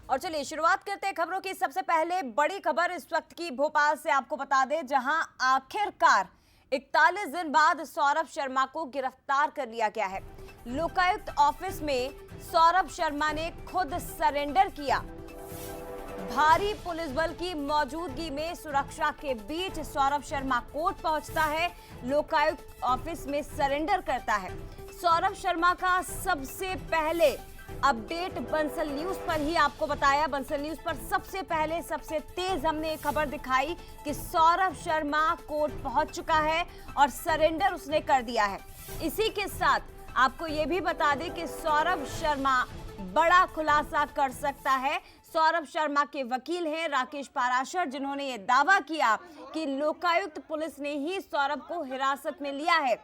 और चलिए शुरुआत करते हैं खबरों की। सबसे पहले बड़ी खबर इस वक्त की भोपाल से आपको बता दें, जहां आखिरकार 41 दिन बाद सौरभ शर्मा को गिरफ्तार कर लिया गया है। लोकायुक्त ऑफिस में सौरभ शर्मा ने खुद सरेंडर किया। भारी पुलिस बल की मौजूदगी में सुरक्षा के बीच सौरभ शर्मा कोर्ट पहुंचता है, लोकायुक्त ऑफिस में सरेंडर करता है। सौरभ शर्मा का सबसे पहले अपडेट बंसल न्यूज पर ही आपको बताया। बंसल न्यूज पर सबसे पहले सबसे तेज हमने एक खबर दिखाई कि सौरभ शर्मा कोर्ट पहुंच चुका है और सरेंडर उसने कर दिया है। इसी के साथ आपको यह भी बता दें कि सौरभ शर्मा बड़ा खुलासा कर सकता है। सौरभ शर्मा के वकील हैं राकेश पाराशर, जिन्होंने ये दावा किया कि लोकायुक्त पुलिस ने ही सौरभ को हिरासत में लिया है।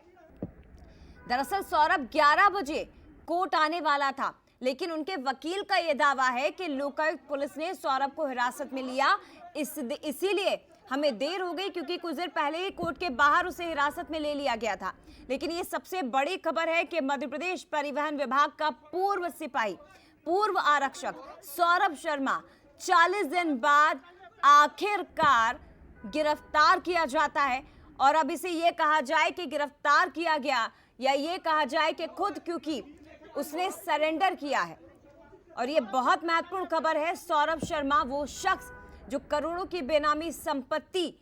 दरअसल सौरभ 11 बजे कोर्ट आने वाला था, लेकिन उनके वकील का यह दावा है कि लोकायुक्त पुलिस ने सौरभ को हिरासत में लिया, इसीलिए हमें देर हो गई, क्योंकि कुछ देर पहले ही कोर्ट के बाहर उसे हिरासत में ले लिया गया था। लेकिन ये सबसे बड़ी खबर है कि मध्य प्रदेश परिवहन विभाग का पूर्व सिपाही, पूर्व आरक्षक सौरभ शर्मा 40 दिन बाद आखिरकार गिरफ्तार किया जाता है। और अब इसे ये कहा जाए कि गिरफ्तार किया गया, या ये कहा जाए कि खुद, क्योंकि उसने सरेंडर किया है। और ये बहुत महत्वपूर्ण खबर है। सौरभ शर्मा वो शख्स जो करोड़ों की बेनामी संपत्ति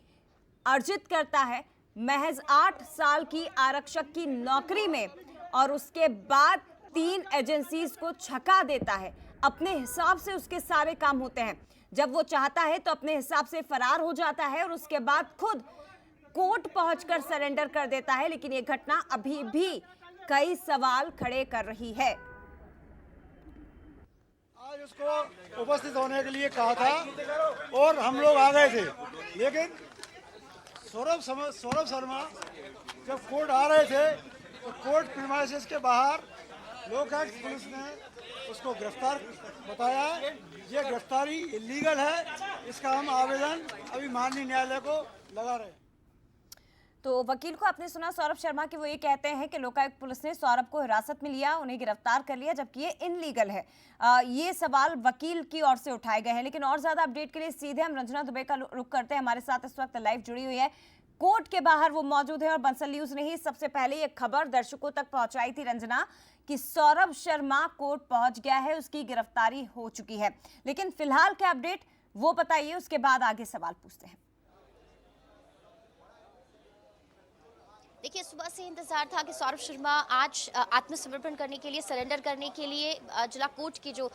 अर्जित करता है महज 8 साल की आरक्षक की नौकरी में, और उसके बाद 3 एजेंसीज को छका देता है। अपने हिसाब से उसके सारे काम होते हैं। जब वो चाहता है तो अपने हिसाब से फरार हो जाता है और उसके बाद खुद कोर्ट पहुंचकर सरेंडर कर देता है। लेकिन ये घटना अभी भी कई सवाल खड़े कर रही है। आज उसको उपस्थित होने के लिए कहा था और हम लोग आ गए थे, लेकिन सौरभ शर्मा जब कोर्ट आ रहे थे तो कोर्ट प्रीमाइसेस के बाहर लोकायुक्त पुलिस ने उसको गिरफ्तार बताया। ये गिरफ्तारी इलीगल है, इसका हम आवेदन अभी माननीय न्यायालय को लगा रहे हैं। तो वकील को आपने सुना सौरभ शर्मा कि वो ये कहते हैं कि लोकायुक्त पुलिस ने सौरभ को हिरासत में लिया, उन्हें गिरफ्तार कर लिया, जबकि ये इनलीगल है। ये सवाल वकील की ओर से उठाए गए हैं। लेकिन और ज्यादा अपडेट के लिए सीधे हम रंजना दुबे का रुख करते हैं। हमारे साथ इस वक्त लाइव जुड़ी हुई है, कोर्ट के बाहर वो मौजूद है, और बंसल न्यूज ने ही सबसे पहले ये खबर दर्शकों तक पहुंचाई थी, रंजना, कि सौरभ शर्मा कोर्ट पहुंच गया है, उसकी गिरफ्तारी हो चुकी है। लेकिन फिलहाल क्या अपडेट वो बताइए, उसके बाद आगे सवाल पूछते हैं। देखिए, सुबह से इंतजार था कि सौरभ शर्मा आज आत्मसमर्पण करने के लिए, सरेंडर करने के लिए जिला कोर्ट की जो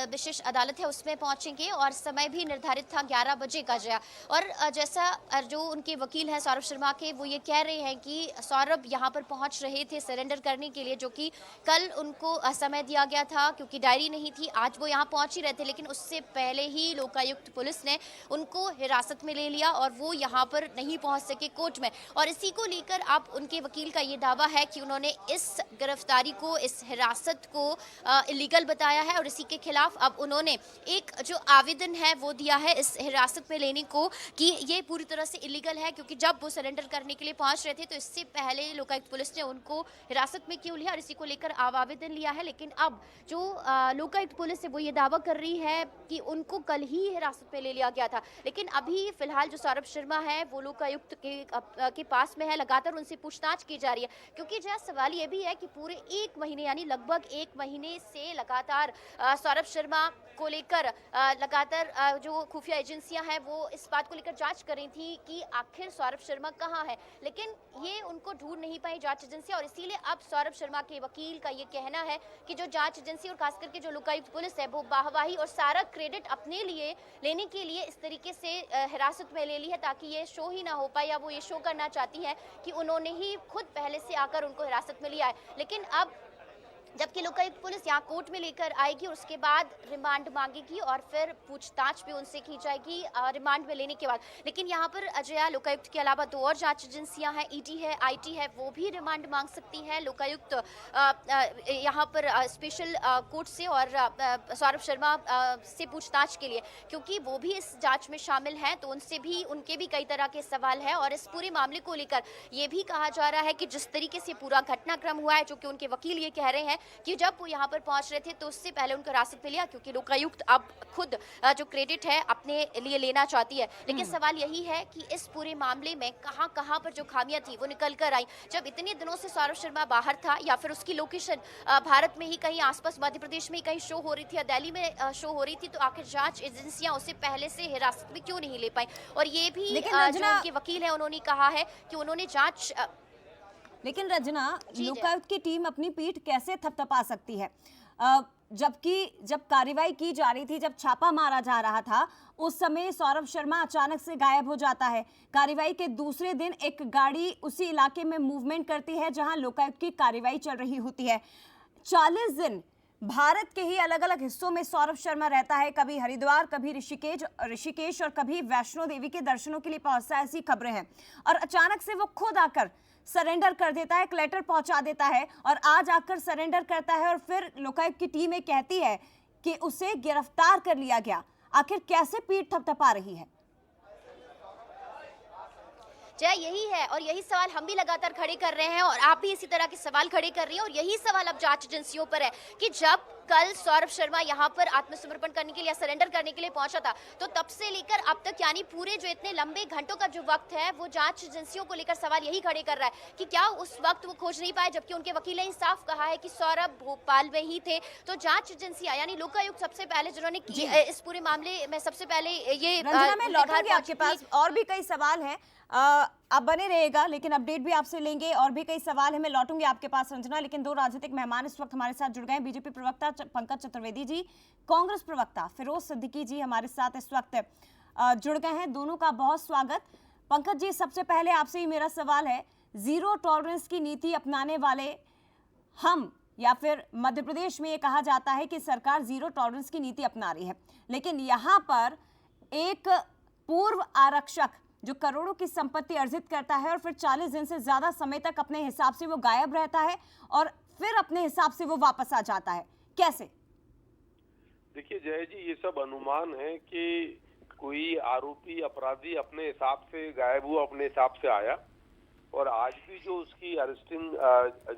विशेष अदालत है उसमें पहुंचेंगे, और समय भी निर्धारित था 11 बजे का जया। और जैसा जो उनके वकील हैं सौरभ शर्मा के, वो ये कह रहे हैं कि सौरभ यहां पर पहुंच रहे थे सरेंडर करने के लिए, जो कि कल उनको समय दिया गया था, क्योंकि डायरी नहीं थी। आज वो यहाँ पहुंच ही रहे थे, लेकिन उससे पहले ही लोकायुक्त पुलिस ने उनको हिरासत में ले लिया और वो यहाँ पर नहीं पहुँच सके कोर्ट में। और इसी को लेकर आप उनके वकील का ये दावा है कि उन्होंने इस गिरफ्तारी को, इस हिरासत को इलीगल बताया है, और इसी के खिलाफ अब उन्होंने एक जो आवेदन है वो दिया है इस हिरासत में लेने को, कि ये पूरी तरह से इलीगल है, क्योंकि जब वो सरेंडर करने के लिए पहुंच रहे थे तो इससे पहले लोकायुक्त पुलिस ने उनको हिरासत में क्यों लिया, और इसी को लेकर आवेदन लिया है। लेकिन अब जो लोकायुक्त पुलिस है वो ये दावा कर रही है कि उनको कल ही हिरासत में ले लिया गया था। लेकिन अभी फिलहाल जो सौरभ शर्मा है वो लोकायुक्त के पास में है, लगातार उनसे पूछताछ की जा रही है, क्योंकि जो सवाल ये भी है कि पूरे 1 महीने, यानी लगभग 1 महीने से लगातार सौरभ शर्मा को लेकर लगातार जो खुफिया एजेंसियां हैं वो इस बात को लेकर जांच कर रही थी कि आखिर सौरभ शर्मा कहां है, लेकिन ये उनको ढूंढ नहीं पाई जांच एजेंसियां। और इसीलिए अब सौरभ शर्मा के वकील का ये कहना है कि जो जांच एजेंसी और खास करके जो लोकायुक्त पुलिस है वो वाहवाही और सारा क्रेडिट अपने लिए लेने के लिए इस तरीके से हिरासत में ले ली है, ताकि ये शो ही ना हो पाए, या वो ये शो करना चाहती है कि उन्होंने ही खुद पहले से आकर उनको हिरासत में लिया है। लेकिन अब जबकि लोकायुक्त पुलिस यहाँ कोर्ट में लेकर आएगी और उसके बाद रिमांड मांगेगी और फिर पूछताछ भी उनसे की जाएगी रिमांड में लेने के बाद। लेकिन यहाँ पर अजया, लोकायुक्त के अलावा 2 और जांच एजेंसियां हैं, ईडी है, आईटी है, वो भी रिमांड मांग सकती हैं लोकायुक्त यहाँ पर स्पेशल कोर्ट से और सौरभ शर्मा से पूछताछ के लिए, क्योंकि वो भी इस जांच में शामिल हैं, तो उनके भी कई तरह के सवाल हैं। और इस पूरे मामले को लेकर ये भी कहा जा रहा है कि जिस तरीके से पूरा घटनाक्रम हुआ है, जो कि उनके वकील ये कह रहे हैं कि जब वो यहाँ पर पहुंच रहे थे तो उससे पहले उनको हिरासत में लिया, क्योंकि लोकायुक्त अब खुद जो क्रेडिट है अपने लिए लेना चाहती है। लेकिन सवाल यही है कि इस पूरे मामले में कहां पर जो खामियां थी वो निकल कर आई। जब इतने दिनों से सौरभ शर्मा बाहर था, या फिर उसकी लोकेशन भारत में ही कहीं आसपास, मध्य प्रदेश में ही कहीं शो हो रही थी या दिल्ली में शो हो रही थी, तो आखिर जांच एजेंसियां उसे पहले से हिरासत में क्यों नहीं ले पाई? और ये भी जो उनके वकील है उन्होंने कहा है कि उन्होंने जांच लेकिन रजना, लोकायुक्त की टीम अपनी पीठ कैसे थपथपा सकती है? जबकि जब कार्रवाई की जा रही थी, जब छापा मारा जा रहा था, उस समय सौरभ शर्मा अचानक से गायब हो जाता है। कार्रवाई के दूसरे दिन एक गाड़ी उसी इलाके में मूवमेंट करती है जहां लोकायुक्त की कार्रवाई चल रही होती है। 40 दिन भारत के ही अलग अलग हिस्सों में सौरभ शर्मा रहता है, कभी हरिद्वार, कभी ऋषिकेश और कभी वैष्णो देवी के दर्शनों के लिए पहुंचता है, ऐसी खबरें हैं। और अचानक से वो खुद आकर सरेंडर कर देता है, एक लेटर पहुंचा देता है और आज आकर सरेंडर करता है। और फिर लोकायुक्त की टीम कहती है कि उसे गिरफ्तार कर लिया गया। आखिर कैसे पीठ थपथपा रही है? जय, यही है और यही सवाल हम भी लगातार खड़े कर रहे हैं और आप भी इसी तरह के सवाल खड़े कर रही हैं। और यही सवाल अब जांच एजेंसियों पर है कि जब कल सौरभ शर्मा यहाँ पर आत्मसमर्पण करने के लिए, सरेंडर करने के लिए पहुंचा था, तो तब से लेकर अब तक, यानी पूरे जो इतने लंबे घंटों का जो वक्त है, वो जांच एजेंसियों को लेकर सवाल यही खड़े कर रहा है कि क्या उस वक्त वो खोज नहीं पाए, जबकि उनके वकील ने साफ कहा है कि सौरभ भोपाल में ही थे। तो जांच एजेंसियां यानी लोकायुक्त सबसे पहले जिन्होंने इस पूरे मामले में सबसे पहले ये मैं लौटूंगी आपके पास, और भी कई सवाल हैं, आप बने रहेगा, लेकिन अपडेट भी आपसे लेंगे। और भी कई सवाल है, मैं लौटूंगी आपके पास रंजना। लेकिन दो राजनीतिक मेहमान इस वक्त हमारे साथ जुड़ गए हैं। बीजेपी प्रवक्ता पंकज चतुर्वेदी जी, कांग्रेस प्रवक्ता फिरोज सिद्दीकी जी हमारे साथ इस वक्त जुड़ गए हैं। दोनों का बहुत स्वागत। पंकज जी, सबसे पहले आपसे ही मेरा सवाल है, जीरो टॉलरेंस की नीति अपनाने वाले हम, या फिर मध्य प्रदेश में ये कहा जाता है कि सरकार जीरो टॉलरेंस की नीति अपना रही है, लेकिन यहाँ पर एक पूर्व आरक्षक जो करोड़ों की संपत्ति अर्जित करता है और फिर 40 दिन से ज्यादा समय तक अपने हिसाब से वो गायब रहता है और फिर अपने हिसाब से वो वापस आ जाता है, कैसे? देखिए जय जी, ये सब अनुमान है कि कोई आरोपी अपराधी अपने हिसाब से गायब हुआ, अपने हिसाब से आया। और आज भी जो उसकी अरेस्टिंग,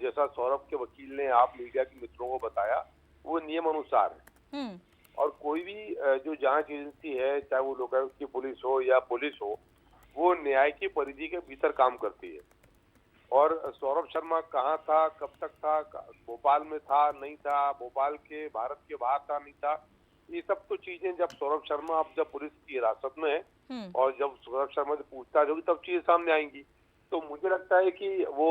जैसा सौरभ के वकील ने आप मीडिया के मित्रों को बताया, वो नियम अनुसार है। और कोई भी जो जांच एजेंसी है, चाहे वो लोकायुक्त की पुलिस हो या पुलिस हो, वो न्याय की परिधि के भीतर काम करती है। और सौरभ शर्मा कहाँ था, कब तक था, भोपाल में था, नहीं था, भोपाल के भारत के बाहर था, नहीं था, ये सब तो चीजें जब सौरभ शर्मा अब जब पुलिस की हिरासत में है और जब सौरभ शर्मा से पूछताछ होगी तब चीजें सामने आएंगी। तो मुझे लगता है कि वो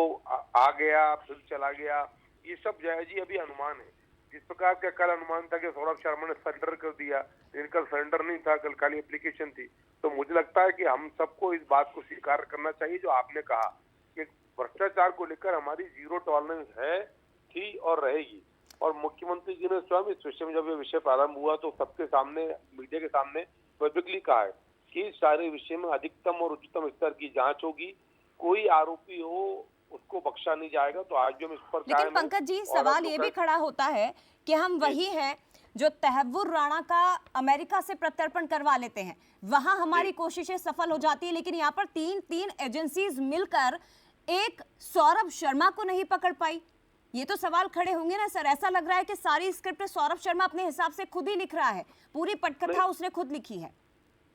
आ गया फिर चला गया, ये सब जय जी अभी अनुमान है। जिस प्रकार का कल अनुमान था कि सौरभ शर्मा ने सरेंडर कर दिया, लेकिन कल सरेंडर नहीं था, कल खाली एप्लीकेशन थी। तो मुझे लगता है कि हम सबको इस बात को स्वीकार करना चाहिए जो आपने कहा कि भ्रष्टाचार को लेकर हमारी जीरो टॉलरेंस है, थी और रहेगी। और मुख्यमंत्री जी ने स्वयं इस विषय में, जब ये विषय प्रारंभ हुआ तो सबके सामने, मीडिया के सामने पब्लिकली कहा है कि इस सारे विषय में अधिकतम और उच्चतम स्तर की जांच होगी, कोई आरोपी हो उसको बख्शा नहीं जाएगा। तो आज भी हम इस पर कायम हैं। लेकिन पंकज जी, सवाल ये भी खड़ा होता है कि हम वही हैं जो तहव्वुर राणा का अमेरिका से प्रत्यर्पण करवा लेते हैं, वहां हमारी कोशिशें सफल हो जाती है, लेकिन यहाँ पर तीन एजेंसीज मिलकर एक सौरभ शर्मा को नहीं पकड़ पाई। ये तो सवाल खड़े होंगे ना सर? ऐसा लग रहा है कि सारी स्क्रिप्ट सौरभ शर्मा अपने हिसाब से खुद ही लिख रहा है, पूरी पटकथा उसने खुद लिखी है।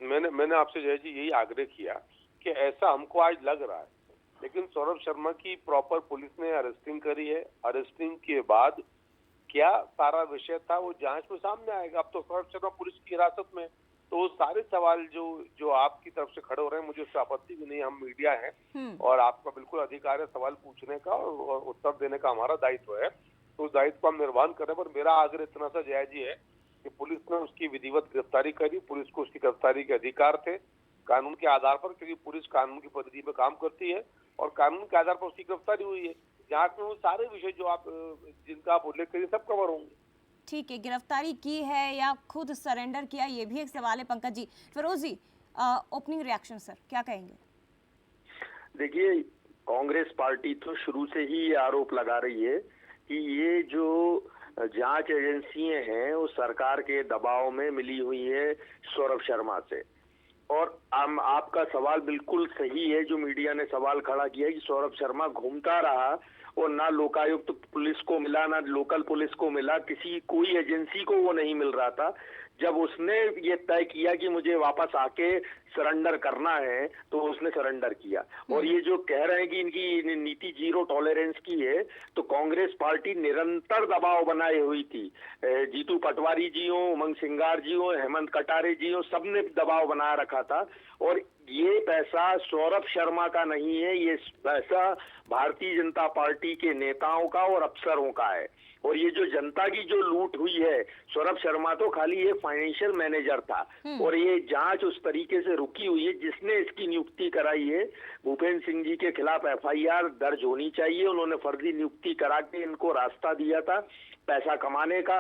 मैंने आपसे जय जी यही आग्रह किया कि ऐसा हमको आज लग रहा है, लेकिन सौरभ शर्मा की प्रॉपर पुलिस ने अरेस्टिंग करी है। अरेस्टिंग के बाद क्या सारा विषय था वो जांच में सामने आएगा। अब तो सौरभ शर्मा पुलिस की हिरासत में, तो सारे सवाल जो आपकी तरफ से खड़े हो रहे हैं, मुझे उससे आपत्ति भी नहीं। हम मीडिया है और आपका बिल्कुल अधिकार है सवाल पूछने का और उत्तर देने का हमारा दायित्व है, तो उस दायित्व को हम निर्वहन कर रहे हैं। पर मेरा आग्रह इतना सा जय जी है कि पुलिस ने उसकी विधिवत गिरफ्तारी करी, पुलिस को उसकी गिरफ्तारी के अधिकार थे कानून के आधार पर, क्योंकि पुलिस कानून की परिधि में काम करती है और कानून के आधार पर उसकी गिरफ्तारी हुई है। जांच में वो सारे विषय जो आप जिनका आप उल्लेख करिए सब कवर होंगे। ठीक है, गिरफ्तारी की है या खुद सरेंडर किया, ये भी एक सवाल है। पंकज जी, फिरोज जी, ओपनिंग रिएक्शन सर, क्या कहेंगे? देखिए, कांग्रेस पार्टी तो शुरू से ही ये आरोप लगा रही है कि ये जो जांच एजेंसियां हैं वो सरकार के दबाव में मिली हुई है सौरभ शर्मा से। और आपका सवाल बिल्कुल सही है, जो मीडिया ने सवाल खड़ा किया है कि सौरभ शर्मा घूमता रहा और ना लोकायुक्त पुलिस को मिला, ना लोकल पुलिस को मिला, कोई एजेंसी को वो नहीं मिल रहा था। जब उसने ये तय किया कि मुझे वापस आके सरेंडर करना है तो उसने सरेंडर किया। और ये जो कह रहे हैं कि इनकी नीति जीरो टॉलरेंस की है, तो कांग्रेस पार्टी निरंतर दबाव बनाए हुई थी। जीतू पटवारी जी हो, उमंग सिंगार जी हो, हेमंत कटारे जी हो, सबने दबाव बना रखा था। और ये पैसा सौरभ शर्मा का नहीं है, ये पैसा भारतीय जनता पार्टी के नेताओं का और अफसरों का है। और ये जो जनता की जो लूट हुई है, सौरभ शर्मा तो खाली ये फाइनेंशियल मैनेजर था। और ये जांच उस तरीके से रुकी हुई है, जिसने इसकी नियुक्ति कराई है भूपेंद्र सिंह जी के खिलाफ एफआईआर दर्ज होनी चाहिए। उन्होंने फर्जी नियुक्ति करा के इनको रास्ता दिया था पैसा कमाने का।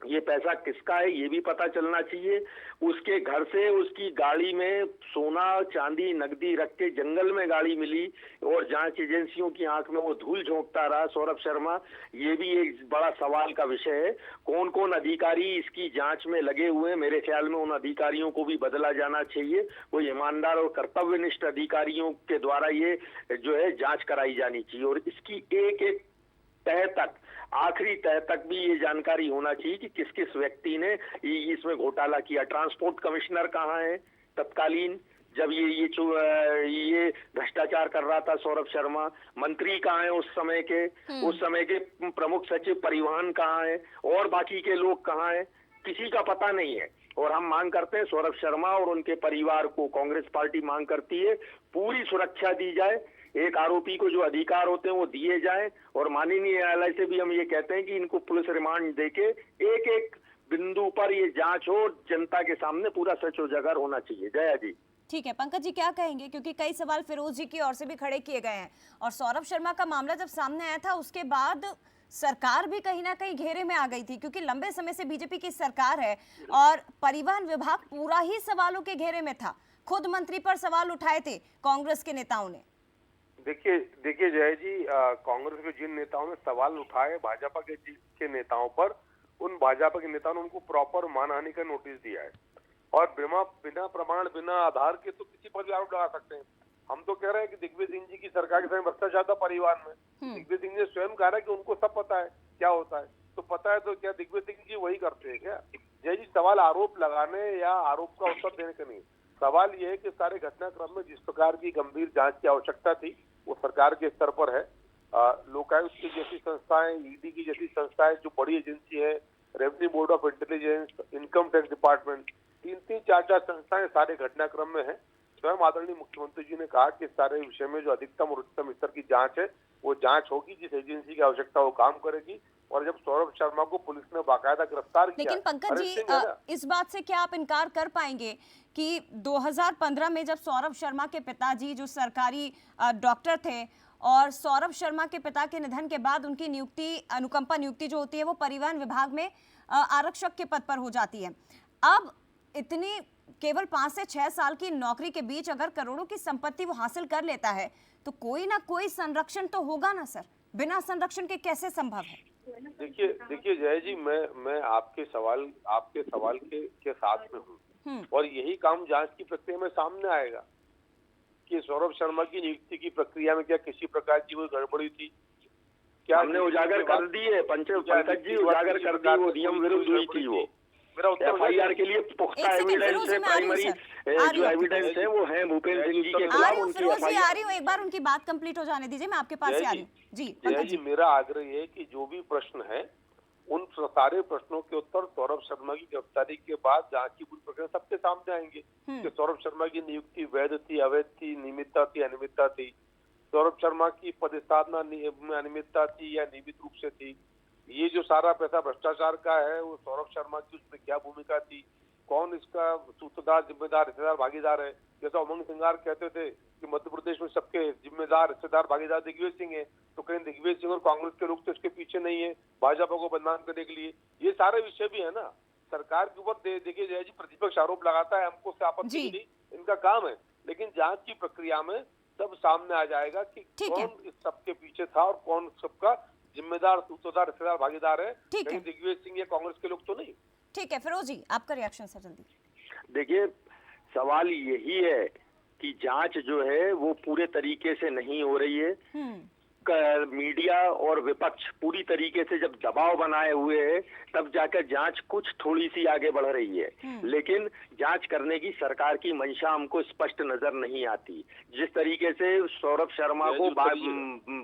ये पैसा किसका है ये भी पता चलना चाहिए। उसके घर से उसकी गाड़ी में सोना चांदी नकदी रख के जंगल में गाड़ी मिली और जांच एजेंसियों की आंख में वो धूल झोंकता रहा सौरभ शर्मा। ये भी एक बड़ा सवाल का विषय है। कौन कौन अधिकारी इसकी जांच में लगे हुए हैं, मेरे ख्याल में उन अधिकारियों को भी बदला जाना चाहिए। वो ईमानदार और कर्तव्यनिष्ठ अधिकारियों के द्वारा ये जो है जांच कराई जानी चाहिए। और इसकी एक एक तह तक, आखिरी तह तक भी ये जानकारी होना चाहिए कि किस किस व्यक्ति ने इसमें घोटाला किया। ट्रांसपोर्ट कमिश्नर कहाँ है तत्कालीन जब ये भ्रष्टाचार कर रहा था सौरभ शर्मा? मंत्री कहाँ है उस समय के प्रमुख सचिव परिवहन कहाँ है? और बाकी के लोग कहाँ हैं? किसी का पता नहीं है। और हम मांग करते हैं सौरभ शर्मा और उनके परिवार को, कांग्रेस पार्टी मांग करती है पूरी सुरक्षा दी जाए। एक आरोपी को जो अधिकार होते हैं वो दिए जाएं। और माननीय न्यायालय से भी हम ये कहते हैं कि इनको पुलिस रिमांड देके एक एक बिंदु पर ये जांच हो, जनता के सामने पूरा सच उजागर होना चाहिए। जया जी। ठीक है, पंकज जी क्या कहेंगे, क्योंकि कई सवाल फिरोज जी की ओर से भी खड़े किए गए हैं और सौरभ शर्मा का मामला जब सामने आया था उसके बाद सरकार भी कहीं ना कहीं घेरे में आ गई थी, क्योंकि लंबे समय से बीजेपी की सरकार है और परिवहन विभाग पूरा ही सवालों के घेरे में था। खुद मंत्री पर सवाल उठाए थे कांग्रेस के नेताओं ने। देखिए जय जी, कांग्रेस के जिन नेताओं ने सवाल उठाए भाजपा के नेताओं पर, उन भाजपा के नेताओं ने उनको प्रॉपर मानहानि का नोटिस दिया है। और बिना प्रमाण बिना आधार के तो किसी पर भी आरोप लगा सकते हैं। हम तो कह रहे हैं कि दिग्विजय सिंह जी की सरकार के समय भ्रष्टाचार था परिवहन में। दिग्विजय सिंह ने स्वयं कहा कि उनको सब पता है क्या होता है। तो पता है तो क्या दिग्विजय सिंह जी वही करते हैं क्या? जय जी, सवाल आरोप लगाने या आरोप का उत्तर देने का नहीं। सवाल ये है कि सारे घटनाक्रम में जिस प्रकार की गंभीर जांच की आवश्यकता थी वो सरकार के स्तर पर है। लोकायुक्त की जैसी संस्थाएं, ईडी की जैसी संस्थाएं जो बड़ी एजेंसी है, revenue board of intelligence, income tax department, तीन चार संस्थाएं सारे घटनाक्रम में है। स्वयं आदरणीय मुख्यमंत्री जी ने कहा कि सारे विषय में जो अधिकतम और उच्चतम स्तर की जांच है वो जांच होगी। जिस एजेंसी की आवश्यकता वो काम करेगी। और जब सौरभ शर्मा को पुलिस ने बाकायदा गिरफ्तार किया, लेकिन पंकज जी इस बात से क्या आप इनकार कर पाएंगे कि 2015 में जब सौरभ शर्मा के पिताजी जो सरकारी डॉक्टर थे और सौरभ शर्मा के पिता के निधन के बाद उनकी नियुक्ति, अनुकंपा नियुक्ति जो होती है वो परिवहन विभाग में आरक्षक के पद पर हो जाती है। अब इतनी केवल 5 से 6 साल की नौकरी के बीच अगर करोड़ों की संपत्ति वो हासिल कर लेता है तो कोई ना कोई संरक्षण तो होगा ना सर। बिना संरक्षण के कैसे संभव है? देखिए जय जी, मैं आपके सवाल के साथ में हूँ और यही काम जांच की प्रक्रिया में सामने आएगा कि सौरभ शर्मा की नियुक्ति की प्रक्रिया में क्या किसी प्रकार की कोई गड़बड़ी थी क्या? हमने उजागर कर दी है पंकज जी, उजागर कर दी। वो नियम विरुद्ध हुई थी। वो मेरा उत्तर एफआईआर के लिए पुख्ता एविडेंस है, प्राइमरी जो एविडेंस है वो है भूपेंद्र सिंह जी के खिलाफ उनकी आ रही हूँ, एक बार उनकी बात कंप्लीट हो जाने दीजिए, मैं आपके पास से आ रही हूँ। जी मेरा आग्रह है कि जो भी प्रश्न है उन सारे प्रश्नों के उत्तर सौरभ शर्मा की गिरफ्तारी के बाद जांच की पूरी प्रक्रिया सबके सामने आएंगे कि सौरभ शर्मा की नियुक्ति वैध थी, अवैध थी, नियमितता थी, अनियमितता थी। सौरभ शर्मा की पदस्थापना में अनियमितता थी या नियमित रूप से थी। ये जो सारा पैसा भ्रष्टाचार का है वो सौरभ शर्मा की उसमें क्या भूमिका थी, कौन इसका सूत्रधार, जिम्मेदार, हिस्सेदार, भागीदार है? जैसा उमंग सिंगार कहते थे कि मध्य प्रदेश में सबके जिम्मेदार, हिस्सेदार, भागीदार दिग्विजय सिंह है, तो कहीं दिग्विजय सिंह और कांग्रेस के लोग तो इसके पीछे नहीं है भाजपा को बदनाम करने के लिए? ये सारे विषय भी है ना सरकार के ऊपर। देखिए जय जी, प्रतिपक्ष आरोप लगाता है, हमको उससे आपत्ति नहीं, इनका काम है। लेकिन जांच की प्रक्रिया में सब सामने आ जाएगा कि कौन इस सबके पीछे था और कौन सबका जिम्मेदार, सूत्रधार, हिस्सेदार, भागीदार है। कहीं दिग्विजय सिंह या कांग्रेस के लोग तो नहीं। ठीक है फिरोज जी, आपका रिएक्शन सर जल्दी। देखिए सवाल यही है कि जांच जो है वो पूरे तरीके से नहीं हो रही है। मीडिया और विपक्ष पूरी तरीके से जब दबाव बनाए हुए है, तब जाकर जांच कुछ थोड़ी सी आगे बढ़ रही है। लेकिन जांच करने की सरकार की मंशा हमको स्पष्ट नजर नहीं आती। जिस तरीके से सौरभ शर्मा को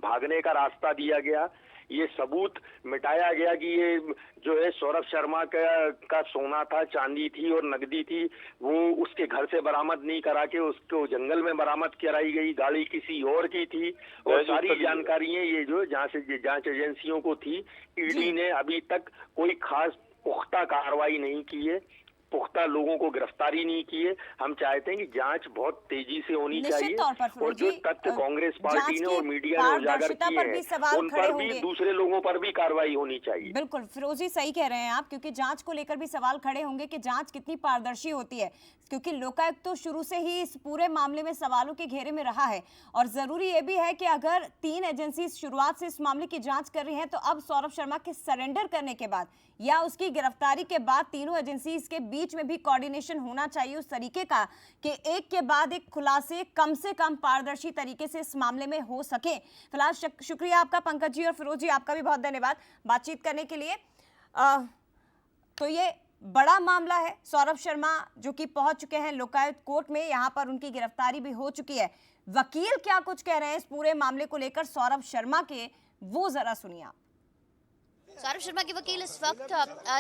भागने का रास्ता दिया गया, ये सबूत मिटाया गया कि ये जो है सौरभ शर्मा का सोना था, चांदी थी और नकदी थी, वो उसके घर से बरामद नहीं करा के उसको जंगल में बरामद कराई गई, गाड़ी किसी और की थी, और सारी जानकारियां ये जो जांच एजेंसियों को थी। ईडी ने अभी तक कोई खास पुख्ता कार्रवाई नहीं की है, पुख्ता लोगों को गिरफ्तारी नहीं की है। हम चाहते हैं कि जांच बहुत तेजी से होनी चाहिए, और जो तथ्य कांग्रेस पार्टी ने और मीडिया ने उजागर किए हैं, उन पर भी, दूसरे लोगों पर भी कार्रवाई होनी चाहिए। बिल्कुल फिरोजी, सही कह रहे हैं आप, क्योंकि जांच को लेकर भी सवाल खड़े होंगे कि जांच कितनी पारदर्शी होती है, क्योंकि लोकायुक्त तो शुरू से ही इस पूरे मामले में सवालों के घेरे में रहा है। और जरूरी ये भी है कि अगर 3 एजेंसी शुरुआत से इस मामले की जांच कर रही हैं, तो अब सौरभ शर्मा के सरेंडर करने के बाद या उसकी गिरफ्तारी के बाद तीनों एजेंसी के बीच में भी कोऑर्डिनेशन होना चाहिए उस तरीके का कि एक के बाद एक खुलासे कम से कम पारदर्शी तरीके से इस मामले में हो सके। फिलहाल शुक्रिया आपका पंकज जी, और फिरोज जी आपका भी बहुत धन्यवाद बातचीत करने के लिए। तो ये बड़ा मामला है, सौरभ शर्मा जो कि पहुंच चुके हैं लोकायुक्त कोर्ट में, यहां पर उनकी गिरफ्तारी भी हो चुकी है। वकील क्या कुछ कह रहे हैं इस पूरे मामले को लेकर सौरभ शर्मा के, वो जरा सुनिए आप। सौरभ शर्मा के वकील इस वक्त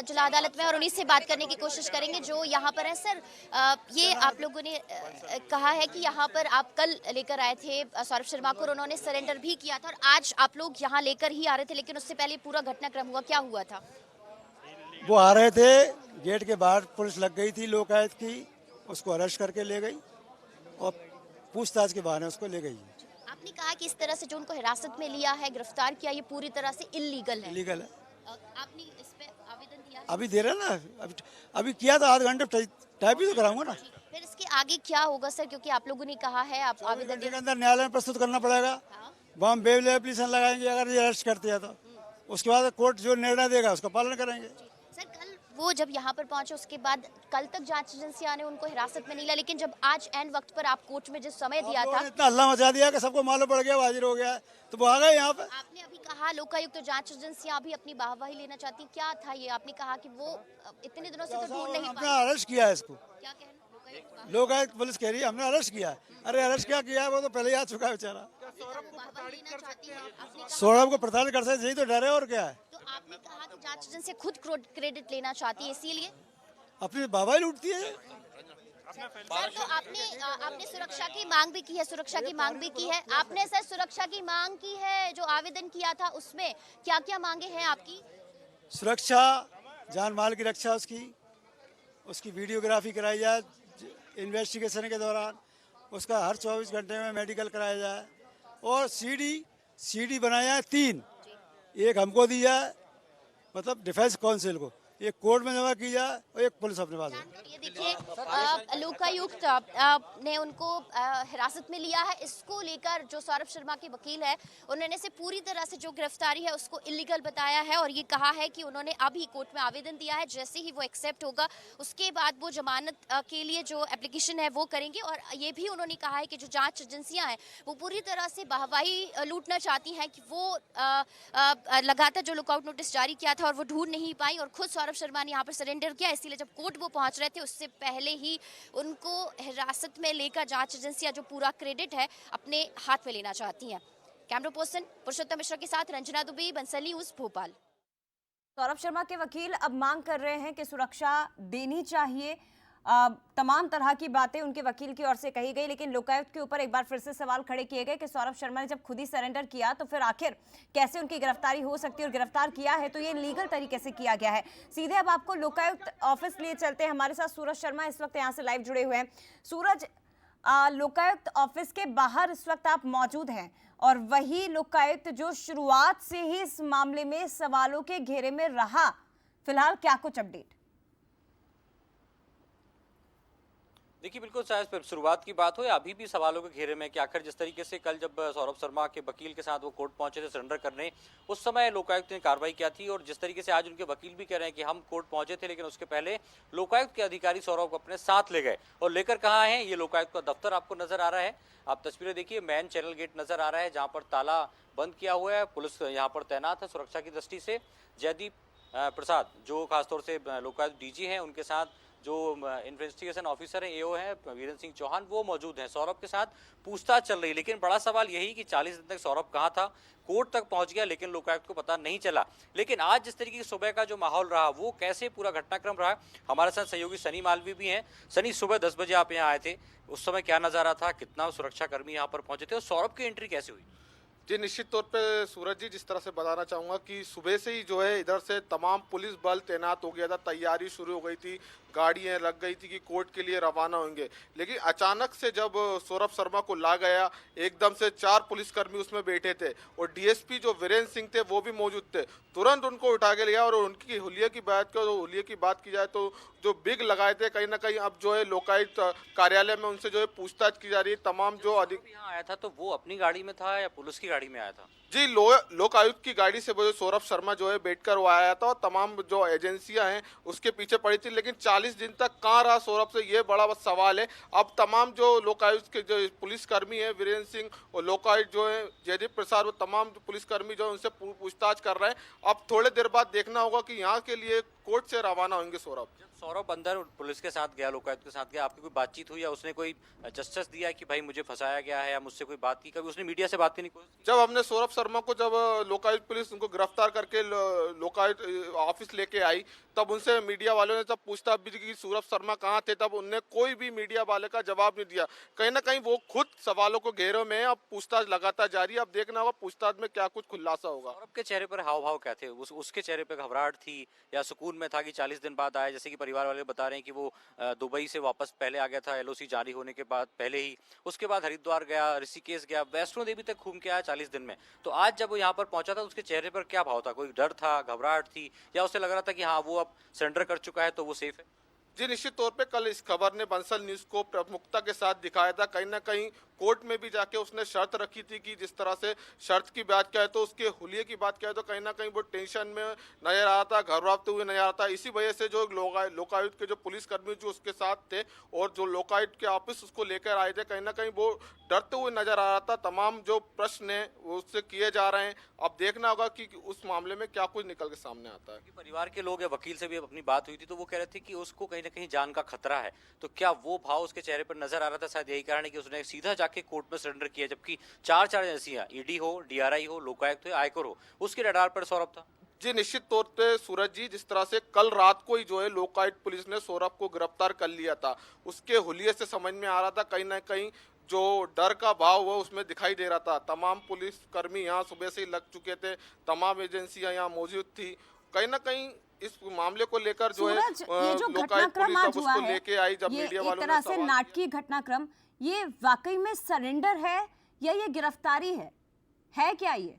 जिला अदालत में, और उन्हीं से बात करने की कोशिश करेंगे जो यहाँ पर है। सर, ये आप लोगों ने कहा है कि यहाँ पर आप कल लेकर आए थे सौरभ शर्मा को और उन्होंने सरेंडर भी किया था, और आज आप लोग यहाँ लेकर ही आ रहे थे, लेकिन उससे पहले पूरा घटनाक्रम हुआ, क्या हुआ था? वो आ रहे थे, गेट के बाहर पुलिस लग गई थी लोकायुक्त की, उसको अरेस्ट करके ले गई और पूछताछ के बहाने उसको ले गई। आपने कहा कि इस तरह से जो उनको हिरासत में लिया है, गिरफ्तार किया, ये पूरी तरह से इल्लीगल है। इलीगल है। आपने इस पे आवेदन दिया? अभी दे रहे ना, अभी किया तो आध घंटे टाइप ही तो कराऊंगा ना। फिर इसके आगे क्या होगा सर, क्योंकि आप लोगों ने कहा है आप आवेदन के अंदर न्यायालय में प्रस्तुत करना पड़ेगा। वहाँ बेल एप्लीकेशन लगाएंगे अगर ये अरेस्ट करते हैं तो, उसके बाद कोर्ट जो निर्णय देगा उसका पालन करेंगे। सर, कल वो जब यहाँ पर पहुंचे उसके बाद कल तक जांच एजेंसियां ने उनको हिरासत में नहीं लिया, लेकिन जब आज एंड वक्त पर आप कोर्ट में जिस समय दिया था, इतना हल्ला मचा दिया कि सबको मालूम पड़ गया, हाजिर हो गया, तो वो आ गए यहाँ पे। आपने अभी कहा लोकायुक्त तो जांच एजेंसियां अभी अपनी वाहवाही लेना चाहती, क्या था ये? आपने कहा कि वो इतने दिनों से तो ढूंढ नहीं हमने अरेस्ट किया है इसको। क्या कहना? लोकायुक्त पुलिस कह रही है हमने अरेस्ट किया है। अरे अरेस्ट क्या किया है, वो तो पहले ही आ चुका है बेचारा। सौरभ को प्रताड़ित कर सकते, यही तो डर है, और क्या है? तो आपने कहा कि जांच एजेंसी खुद क्रेडिट लेना चाहती है, इसीलिए अपनी वाहवाही लूटती है। सर, तो आपने सुरक्षा की मांग भी की है, सुरक्षा की मांग भी की है आपने। सर, सुरक्षा की मांग की है, जो आवेदन किया था उसमें क्या क्या मांगे हैं आपकी? सुरक्षा, जान माल की रक्षा, उसकी वीडियोग्राफी कराई जाए इन्वेस्टिगेशन के दौरान, उसका हर 24 घंटे में मेडिकल कराया जाए, और सीडी बनाया जाए 3, एक हमको दी जाए, मतलब डिफेंस काउंसिल को, एक कोर्ट में जमा की जाए और एक पुलिस अपने पास है। ये देखिए, लोकायुक्त ने उनको हिरासत में लिया है। इसको लेकर जो सौरभ शर्मा के वकील है, उन्होंने से पूरी तरह से जो गिरफ्तारी है उसको इलीगल बताया है, और ये कहा है कि उन्होंने अभी कोर्ट में आवेदन दिया है, जैसे ही वो एक्सेप्ट होगा उसके बाद वो जमानत के लिए जो एप्लीकेशन है वो करेंगे। और ये भी उन्होंने कहा है कि जो जांच एजेंसियां हैं वो पूरी तरह से वाहवाही लूटना चाहती हैं कि वो लगातार जो लुकआउट नोटिस जारी किया था और वो ढूंढ नहीं पाई, और खुद सौरभ शर्मा ने यहाँ पर सरेंडर किया, इसीलिए जब कोर्ट वो पहुंच रहे थे उससे पहले ही उनको हिरासत में लेकर जांच एजेंसियां जो पूरा क्रेडिट है अपने हाथ में लेना चाहती हैं। कैमरा पर्सन पुरुषोत्तम मिश्रा के साथ रंजना दुबे, बंसल न्यूज़, भोपाल। सौरभ शर्मा के वकील अब मांग कर रहे हैं कि सुरक्षा देनी चाहिए। तमाम तरह की बातें उनके वकील की ओर से कही गई, लेकिन लोकायुक्त के ऊपर एक बार फिर से सवाल खड़े किए गए कि सौरभ शर्मा ने जब खुद ही सरेंडर किया तो फिर आखिर कैसे उनकी गिरफ्तारी हो सकती है, और गिरफ्तार किया है तो ये लीगल तरीके से किया गया है। सीधे अब आपको लोकायुक्त ऑफिस लिए चलते हैं, हमारे साथ सूरज शर्मा इस वक्त यहाँ से लाइव जुड़े हुए हैं। सूरज, लोकायुक्त ऑफिस के बाहर इस वक्त आप मौजूद हैं, और वही लोकायुक्त जो शुरुआत से ही इस मामले में सवालों के घेरे में रहा, फिलहाल क्या कुछ अपडेट? देखिए बिल्कुल शायद शुरुआत की बात हो या अभी भी सवालों के घेरे में कि आखिर जिस तरीके से कल जब सौरभ शर्मा के वकील के साथ वो कोर्ट पहुंचे थे सरेंडर करने, उस समय लोकायुक्त ने कार्रवाई किया थी और जिस तरीके से आज उनके वकील भी कह रहे हैं कि हम कोर्ट पहुंचे थे लेकिन उसके पहले लोकायुक्त के अधिकारी सौरभ को अपने साथ ले गए। और लेकर कहाँ हैं, ये लोकायुक्त का दफ्तर आपको नजर आ रहा है। आप तस्वीरें देखिए, मैन चैनल गेट नजर आ रहा है जहाँ पर ताला बंद किया हुआ है, पुलिस यहाँ पर तैनात है सुरक्षा की दृष्टि से। जयदीप प्रसाद जो खासतौर से लोकायुक्त डीजी हैं, उनके साथ जो इन्वेस्टिगेशन ऑफिसर हैं, एओ हैं वीरेंद्र सिंह चौहान, वो मौजूद हैं। सौरभ के साथ पूछताछ चल रही है, लेकिन बड़ा सवाल यही कि 40 दिन तक सौरभ कहाँ था। कोर्ट तक पहुंच गया लेकिन लोकायुक्त को पता नहीं चला। लेकिन आज जिस तरीके की सुबह का जो माहौल रहा, वो कैसे पूरा घटनाक्रम रहा, हमारे साथ सहयोगी सनी मालवी भी हैं। सनी, सुबह 10 बजे आप यहाँ आए थे, उस समय क्या नजारा था, कितना सुरक्षा कर्मी यहाँ पर पहुंचे थे और सौरभ की एंट्री कैसे हुई? जी निश्चित तौर पे सूरज जी, जिस तरह से बताना चाहूँगा कि सुबह से ही जो है इधर से तमाम पुलिस बल तैनात हो गया था, तैयारी शुरू हो गई थी, गाड़ियाँ लग गई थी कि कोर्ट के लिए रवाना होंगे। लेकिन अचानक से जब सौरभ शर्मा को ला गया, एकदम से 4 पुलिसकर्मी उसमें बैठे थे और डीएसपी जो वीरेंद्र सिंह थे वो भी मौजूद थे। तुरंत उनको उठा के लिया और उनकी हुलिये की बात की जाए तो जो बिग लगाए थे, कहीं ना कहीं अब जो है लोकायुक्त कार्यालय में उनसे जो है पूछताछ की जा रही है। तमाम जो यहाँ आया था तो वो अपनी गाड़ी में था या पुलिस की गाड़ी में आया था? जी लोकायुक्त की गाड़ी से वो सौरभ शर्मा जो है बैठकर वो आया था और तमाम जो एजेंसियां हैं उसके पीछे पड़ी थी। लेकिन 40 दिन तक कहाँ रहा सौरभ, से ये बड़ा सवाल है। अब तमाम जो लोकायुक्त के जो पुलिसकर्मी है, वीरेंद्र सिंह और लोकायुक्त जो है जयदीप प्रसाद, वो तमाम जो पुलिसकर्मी जो है उनसे पूछताछ कर रहे हैं। अब थोड़े देर बाद देखना होगा कि यहाँ के लिए कोर्ट से रवाना होंगे सौरभ। सौरभ अंदर पुलिस के साथ गया, लोकायुक्त के साथ गया, आपकी कोई बातचीत हुई या उसने कोई जस्टिस दिया कि भाई मुझे फंसाया गया है या मुझसे कोई बात की? कभी उसने मीडिया से बात करने की कोशिश की? जब हमने सौरभ शर्मा को, जब लोकायुक्त पुलिस उनको गिरफ्तार करके लोकायुक्त ऑफिस लेके आई, तब उनसे मीडिया वालों ने जब पूछताछ भी की कि सौरभ शर्मा कहाँ थे, तब उनने कोई भी मीडिया वाले का जवाब नहीं दिया। कहीं ना कहीं वो खुद सवालों को घेरों में, अब पूछताछ लगातार जारी है। अब देखना होगा पूछताछ में क्या कुछ खुलासा होगा। सौरभ के चेहरे पर हाव भाव क्या थे? उसके चेहरे पर घबराहट थी या सुकून में था कि 40 दिन बाद आया? जैसे कि परिवार वाले बता रहे हैं कि वो दुबई से वापस पहले आ गया था एलओसी जारी होने के बाद पहले ही, उसके बाद हरिद्वार गया, ऋषिकेश गया, वैष्णो देवी तक घूम के आया 40 दिन में। तो आज जब वो यहाँ पर पहुंचा था, उसके चेहरे पर क्या भाव था? कोई डर था, घबराहट थी, या उसे लग रहा था कि हाँ वो अब सरेंडर कर चुका है तो वो सेफ है? जी निश्चित तौर पे कल इस खबर ने बंसल न्यूज को प्रमुखता के साथ दिखाया था। कहीं ना कहीं कोर्ट में भी जाके उसने शर्त रखी थी कि जिस तरह से शर्त की बात किया है तो उसके हुलिये की बात किया है तो कहीं ना कहीं वो टेंशन में नजर आ रहा था, घबराते हुए नजर आ रहा था। इसी वजह से जो लोकायुक्त के जो पुलिसकर्मी जो उसके साथ थे और जो लोकायुक्त के ऑफिस उसको लेकर आए थे, कहीं ना कहीं वो डरते हुए नजर आ रहा था। तमाम जो प्रश्न है वो उससे किए जा रहे हैं। अब देखना होगा कि उस मामले में क्या कुछ निकल के सामने आता है। परिवार के लोग या वकील से भी अपनी बात हुई थी तो वो कह रहे थे कि उसको कहीं ना कहीं जान का खतरा है। तो क्या वो भाव उसके चेहरे पर नजर आ रहा था? शायद यही कारण है कि उसने सीधा जाके कोर्ट में सरेंडर किया, जबकि 4 एजेंसियां, ईडी हो, डीआरआई हो, लोकायुक्त हो, आयकर हो, उसके रडार पर सौरभ था। जी निश्चित तौर पे सूरज जी, जिस तरह से कल रात को ही जो है लोकायुक्त पुलिस ने सौरभ को गिरफ्तार कर लिया था, उसके हुलिये से समझ में आ रहा था कहीं ना कहीं जो डर का भाव वो उसमें दिखाई दे रहा था। तमाम पुलिसकर्मी यहाँ सुबह से ही लग चुके थे, तमाम एजेंसियां यहाँ मौजूद थी। कहीं ना कहीं इस मामले को लेकर जो है ये जो लोकायुक्त घटनाक्रम पुलिस आज अब हुआ उसको है, लेके आई। जब ये मीडिया एक वालों तरह ने से सवाल नाटकीय घटनाक्रम, ये वाकई में सरेंडर है या ये गिरफ्तारी है क्या ये?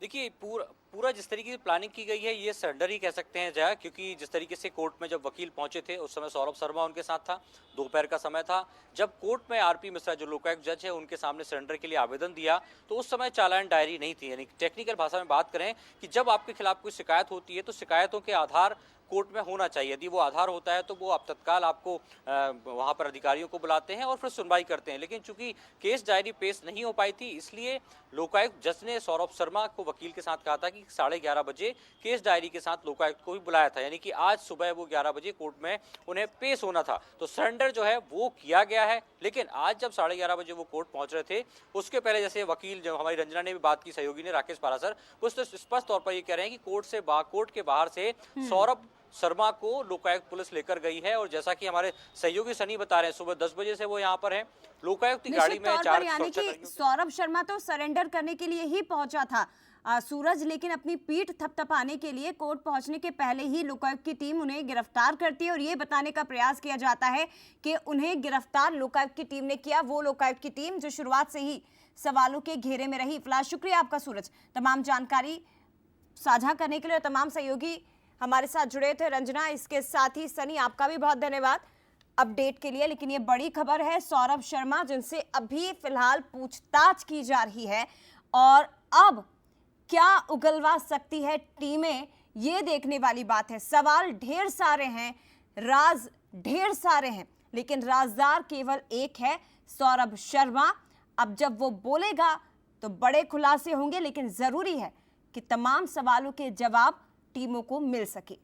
देखिए पूरा जिस तरीके से प्लानिंग की गई है ये सरेंडर ही कह सकते हैं जया, क्योंकि जिस तरीके से कोर्ट में जब वकील पहुंचे थे उस समय सौरभ शर्मा उनके साथ था, दोपहर का समय था। जब कोर्ट में आरपी मिश्रा जो लोकायुक्त जज है उनके सामने सरेंडर के लिए आवेदन दिया तो उस समय चालान डायरी नहीं थी। यानी टेक्निकल भाषा में बात करें कि जब आपके खिलाफ कोई शिकायत होती है तो शिकायतों के आधार कोर्ट में होना चाहिए। यदि वो आधार होता है तो वो आप तत्काल आपको वहां पर अधिकारियों को बुलाते हैं और फिर सुनवाई करते हैं। लेकिन चूंकि केस डायरी पेश नहीं हो पाई थी, इसलिए लोकायुक्त जज ने सौरभ शर्मा को वकील के साथ कहा था कि 11:30 बजे केस डायरी के साथ लोकायुक्त को भी बुलाया था। यानी कि आज सुबह वो 11 बजे कोर्ट में उन्हें पेश होना था। तो सरेंडर जो है वो किया गया है। लेकिन आज जब 11:30 बजे वो कोर्ट पहुंच रहे थे, उसके पहले जैसे वकील जो हमारी रंजना ने भी बात की, सहयोगी ने, राकेश पारासर, वो तो स्पष्ट तौर पर ये कह रहे हैं कि कोर्ट के बाहर से सौरभ शर्मा को लोकायुक्त पुलिस लेकर गई है। और जैसा कि हमारे सहयोगी सनी बता रहे हैं, सुबह 10 बजे से वो यहाँ पर है। लोकायुक्त की गाड़ी में 4 यानी कि सौरभ शर्मा तो सरेंडर करने के लिए ही पहुंचा था सूरज, लेकिन अपनी पीठ थपथपाने के लिए कोर्ट पहुंचने के पहले ही लोकायुक्त की टीम उन्हें गिरफ्तार करती है और ये बताने का प्रयास किया जाता है कि उन्हें गिरफ्तार लोकायुक्त की टीम ने किया, वो लोकायुक्त की टीम जो शुरुआत से ही सवालों के घेरे में रही। फिलहाल शुक्रिया आपका सूरज, तमाम जानकारी साझा करने के लिए। तमाम सहयोगी हमारे साथ जुड़े थे। रंजना, इसके साथ ही सनी, आपका भी बहुत धन्यवाद। अपडेट के लिए। लेकिन ये बड़ी खबर है, सौरभ शर्मा जिनसे अभी फिलहाल पूछताछ की जा रही है और अब क्या उगलवा सकती है टीमें, ये देखने वाली बात है। सवाल ढेर सारे हैं, राज ढेर सारे हैं, लेकिन राजदार केवल एक है, सौरभ शर्मा। अब जब वो बोलेगा तो बड़े खुलासे होंगे, लेकिन जरूरी है कि तमाम सवालों के जवाब टीमों को मिल सके।